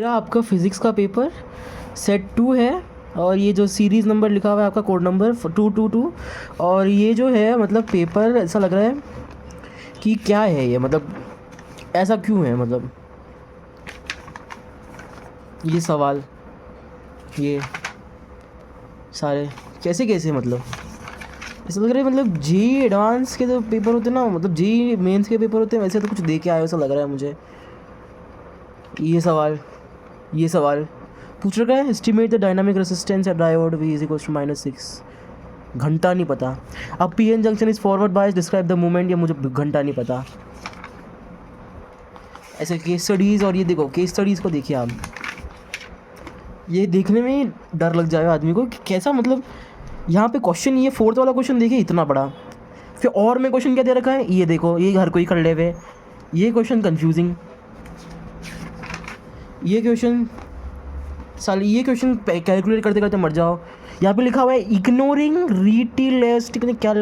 मेरा आपका फिज़िक्स का पेपर सेट 2 है और ये जो सीरीज़ नंबर लिखा हुआ है आपका कोड नंबर 222 और ये जो है मतलब पेपर ऐसा लग रहा है कि क्या है ये मतलब ऐसा क्यों है मतलब ये सवाल ये सारे कैसे कैसे मतलब ऐसा लग रहा है मतलब जी एडवांस के जो पेपर होते हैं ना मतलब जी मेंस के पेपर होते हैं वैसे तो कुछ दे के आए ऐसा लग रहा है मुझे। ये सवाल पूछ रखा है estimate the dynamic resistance at diode V is equals to -6 घंटा नहीं पता। अब PN junction is forward bias describe the movement ये मुझे घंटा नहीं पता। ऐसे केस स्टडीज़ और ये देखो केस स्टडीज़ को देखिए आप ये देखने में ही डर लग जाएगा आदमी को कि कैसा मतलब यहाँ पे क्वेश्चन ये 4th वाला क्वेश्चन देखिए इतना बड़ा फिर और में क्वेश्चन क्या दे रखा है ये देखो ये हर कोई कर ले हुए ये क्वेश्चन कंफ्यूजिंग ये क्वेश्चन साल ये क्वेश्चन कैलकुलेट करते करते मर जाओ। यहाँ पे लिखा हुआ है इग्नोरिंग रिटिलिस्टिक क्या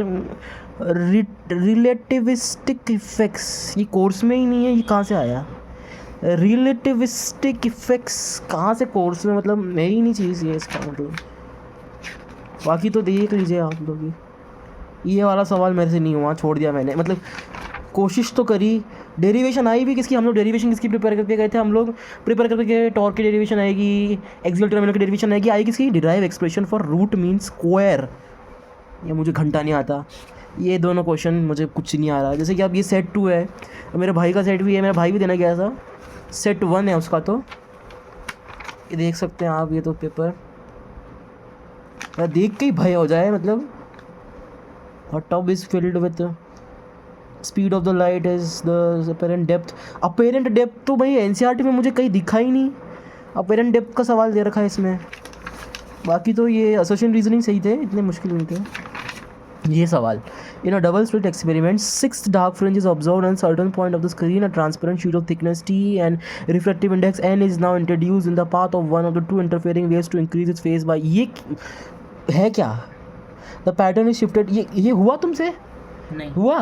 रिलेटिविस्टिक इफेक्ट्स ये कोर्स में ही नहीं है ये कहाँ से आया रिलेटिविस्टिक इफेक्ट्स कहाँ से कोर्स में मतलब है ही नहीं चीज़ ये इसका मतलब बाकी तो देख लीजिए आप लोग ये वाला सवाल मेरे से नहीं हुआ छोड़ दिया मैंने मतलब कोशिश तो करी। डेरिवेशन आई भी किसकी हम लोग डेरिवेशन किसकी प्रिपेयर करके गए थे हम लोग प्रिपेयर करके गए टॉर्क की डेरिवेशन आएगी एक्सियल टर्मिनल की डेरिवेशन आएगी आई किसकी derive expression for root mean square ये मुझे घंटा नहीं आता। ये दोनों क्वेश्चन मुझे कुछ नहीं आ रहा जैसे कि अब ये सेट 2 है मेरे भाई का सेट भी है मेरा भाई भी देना गया था सेट 1 है उसका तो ये देख सकते हैं आप ये तो पेपर मैं देख के ही भय हो जाए मतलब hot top is filled with speed of the light is the apparent depth तो भाई NCERT में मुझे कहीं दिखा ही नहीं अपेरेंट डेप्थ का सवाल दे रखा है इसमें बाकी तो ये एसोसिएशन रीजनिंग सही थे इतने मुश्किल नहीं थे। ये सवाल in a double slit experiment 6 dark fringes observed on certain point of the screen a transparent sheet of thickness T and refractive index N is now introduced in the path of one of the two interfering waves to increase its phase by ये है क्या the pattern is shifted ये हुआ तुमसे नहीं हुआ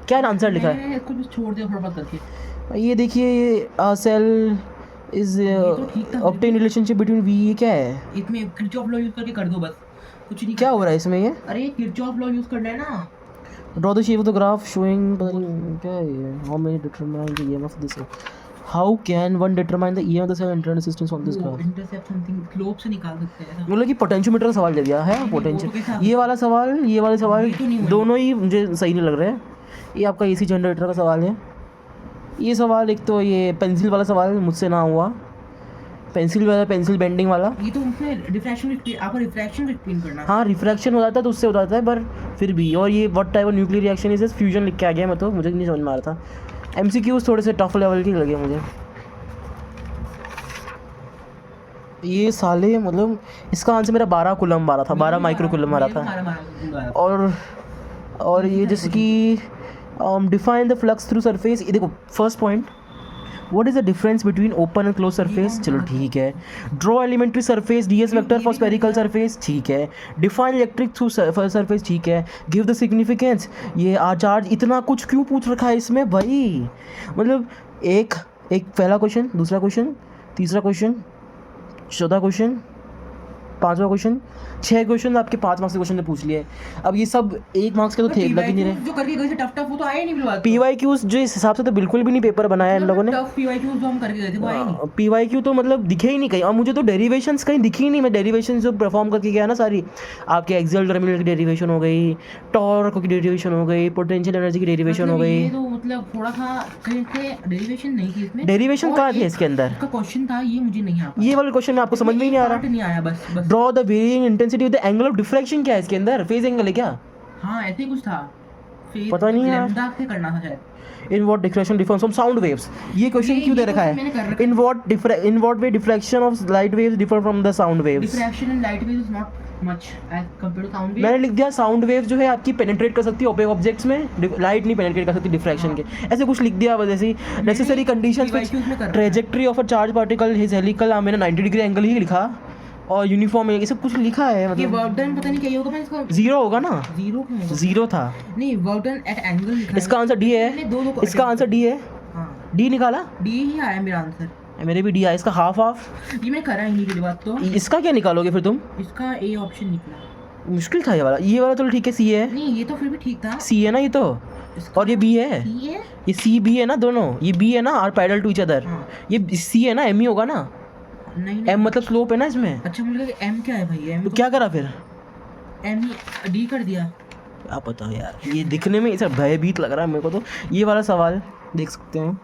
क्या answer लिखा है इसको भी छोड़ दिया फटाफट करके ये देखिए cell is obtain relationship between V ये क्या है इसमें किरचॉफ लॉ यूज करके कर दो बस कुछ नहीं क्या हो रहा है इसमें ये अरे किरचॉफ लॉ यूज करना है ना draw the shape of the graph showing पता नहीं क्या है ये how many determine the EMF of this how can one determine the EMF of the cell internal resistance of this graph intercept something globe से निकाल सकते हैं मतलब कि पोटेंशियोमीटर का सवाल दे दिया है पोटेंशियल ये वाला सवाल दोनों ही मुझे सही नहीं लग रहे हैं। ये आपका AC जनरेटर का सवाल है ये सवाल एक तो ये पेंसिल वाला सवाल मुझसे ना हुआ पेंसिल बेंडिंग वाला ये तो उसमें रिफ्रैक्शन आपको रिफ्रैक्शन एक्सप्लेन करना हाँ रिफ्रैक्शन हो जाता है तो उससे हो जाता है पर फिर भी और ये what type of nuclear reaction is fusion लिख के आ गया मैं तो मुझे नहीं समझ में आ रहा था MCQs थोड़े से टफ लेवल के लगे मुझे ये साले मतलब इसका आंसर मेरा 12 कूलम आ रहा था 12 माइक्रो कूलम आ रहा था और ये जैसे कि define the flux through surface ये देखो first point what is the difference between open and close surface चलो ठीक है draw elementary surface DS vector for spherical surface ठीक है डिफाइन इलेक्ट्रिक थ्रू सरफेस ठीक है गिव द सिग्निफिकेंस ये चार्ज इतना कुछ क्यों पूछ रखा है इसमें भाई मतलब एक पहला क्वेश्चन दूसरा क्वेश्चन तीसरा क्वेश्चन चौथा क्वेश्चन 5वां क्वेश्चन 6 क्वेश्चन आपके 5 मार्क्स के क्वेश्चन ने पूछ लिए अब ये सब 1 मार्क्स के तो थे लग ही नहीं रहे जो करके गए थे टफ वो तो आए नहीं बिल्कुल PYQs जो इस हिसाब से तो बिल्कुल भी नहीं पेपर बनाया इन लोगों ने टफ PYQs जो हम करके गए थे वो आए नहीं PYQ तो मतलब दिखे ही नहीं कहीं और मुझे तो डेरिवेशंस कहीं दिखी ही नहीं मैं डेरिवेशंस जो परफॉर्म करके गया ना सारी आपके एक्सियल टर्मिनल की डेरिवेशन हो गई टॉर्क की डेरिवेशन हो गई पोटेंशियल एनर्जी की डेरिवेशन हो गई तो मतलब थोड़ा सा कहीं से डेरिवेशन नहीं थी इसमें डेरिवेशन कहाँ थे इसके अंदर का क्वेश्चन था ये मुझे नहीं आता ये वाला क्वेश्चन में आपको समझ में ही नहीं आ रहा नहीं आया बस draw the varying intensity with the angle of diffraction क्या है इसके अंदर फेज एंगल है क्या हाँ ऐसे कुछ था पता नहीं यार लैम्डा से करना था शायद in what diffraction difference from sound waves ये क्वेश्चन क्यों दे रखा है in what way diffraction of light waves differ from the sound waves diffraction in light waves is not much as compared to sound wave मैंने लिख दिया sound wave जो है आपकी पेनिट्रेट कर सकती है ओपेक ऑब्जेक्ट्स में लाइट नहीं पेनिट्रेट कर सकती डिफ्रैक्शन के ऐसे कुछ लिख दिया वजह से necessary conditions which trajectory of a charge particle his helical मैंने 90 डिग्री एंगल ही लिखा और यूनिफॉर्म ये सब कुछ लिखा है मतलब ये वर्क डन पता नहीं क्या होगा मैं इसका जीरो होगा ना जीरो क्यों होगा जीरो था नहीं वर्क डन एट एंगल लिखा है इसका आंसर D है इसका आंसर D है हां D निकाला D ही आया मेरा आंसर मेरे भी डी आया, इसका हाफ हाफ। ये मैं करा ही नहीं पहली बात तो। इसका क्या निकालोगे फिर तुम? इसका ए ऑप्शन निकला। मुश्किल था ये वाला चलो ठीक है, सी है। नहीं ये तो फिर भी ठीक था। सी है ना ये तो, और ये बी है। सी है? ये सी बी है ना दोनों, ये बी है ना, और पैरेलल टू ईच अदर। हाँ। ये सी है ना, एम ही होगा ना। नहीं एम मतलब स्लोप है ना इसमें। अच्छा मुझे लगा एम क्या है भाई, एम तो क्या करा फिर? एम ही डी कर दिया। क्या पता यार, ये दिखने में ऐसा भयभीत लग रहा है मेरे को तो। ये वाला सवाल देख सकते हैं,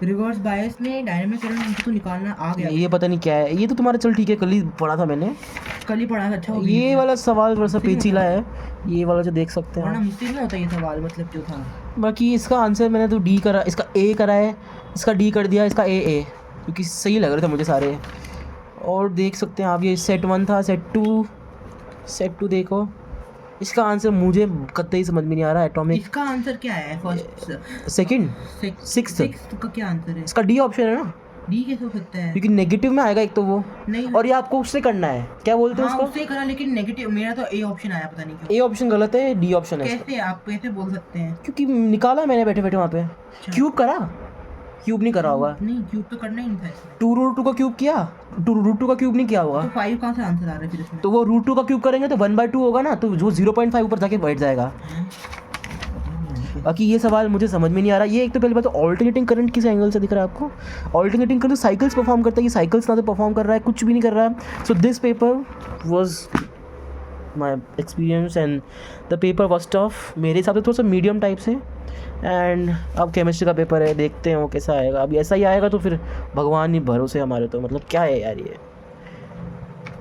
रिवर्स बायस में डायनामिक करंट इनको तो निकालना आ गया। ये पता नहीं क्या है। ये तो तुम्हारा चल ठीक है, कल ही पढ़ा था मैंने, कल ही पढ़ा था। अच्छा ये वाला सवाल थोड़ा सा पेचीला है, ये वाला जो देख सकते वरना हैं। मुश्किल नहीं होता ये सवाल, मतलब जो था। बाकी इसका आंसर मैंने तो डी करा, इसका ए करा है, इसका डी कर दिया, इसका ए क्योंकि सही लग रहे थे मुझे सारे। और देख सकते हैं आप, ये सेट 1 था, सेट टू देखो। इसका आंसर मुझे कतई समझ में नहीं आ रहा। एटॉमिक, इसका आंसर क्या है? फर्स्ट सेकंड, सिक्स्थ का क्या आंसर है? इसका डी ऑप्शन है ना, डी कैसे हो सकता है? क्योंकि नेगेटिव में आएगा एक तो वो, नहीं और ये आपको उससे करना है, क्या बोलते हैं हाँ, उसको? उससे करा लेकिन नेगेटिव। मेरा तो ए ऑप्शन आया, पता नहीं क्यों। ए ऑप्शन गलत है, डी ऑप्शन है इसका। कैसे आप कैसे बोल सकते हैं? क्योंकि निकाला मैंने बैठे बैठे वहाँ पे। क्यूब करा, क्यूब नहीं करा होगा। नहीं क्यूब तो करना ही नहीं था इसमें। 2√2 का क्यूब किया, √2 का क्यूब नहीं किया होगा। तो 5 कहाँ से आंसर आ रहा है फिर इसमें? तो वो √2 का क्यूब करेंगे तो 1/2 होगा ना, तो जो 0.5 ऊपर जाके बैठ जाएगा। बाकी ये सवाल मुझे समझ में नहीं आ रहा। ये एक तो पहले बात, ऑल्टरनेटिंग करंट किस एंगल से दिख रहा है आपको? ऑल्टरनेटिंग करंट साइकिल्स परफॉर्म करता है, ये साइकिल्स ना तो परफॉर्म कर रहा है, कुछ भी नहीं कर रहा है। So this paper was my experience and the paper was tough मेरे हिसाब से, थोड़ा सा मीडियम टाइप से। एंड अब केमिस्ट्री का पेपर है, देखते हैं वो कैसा आएगा। अब ऐसा ही आएगा तो फिर भगवान ही भरोसे हमारे, तो मतलब क्या है यार ये।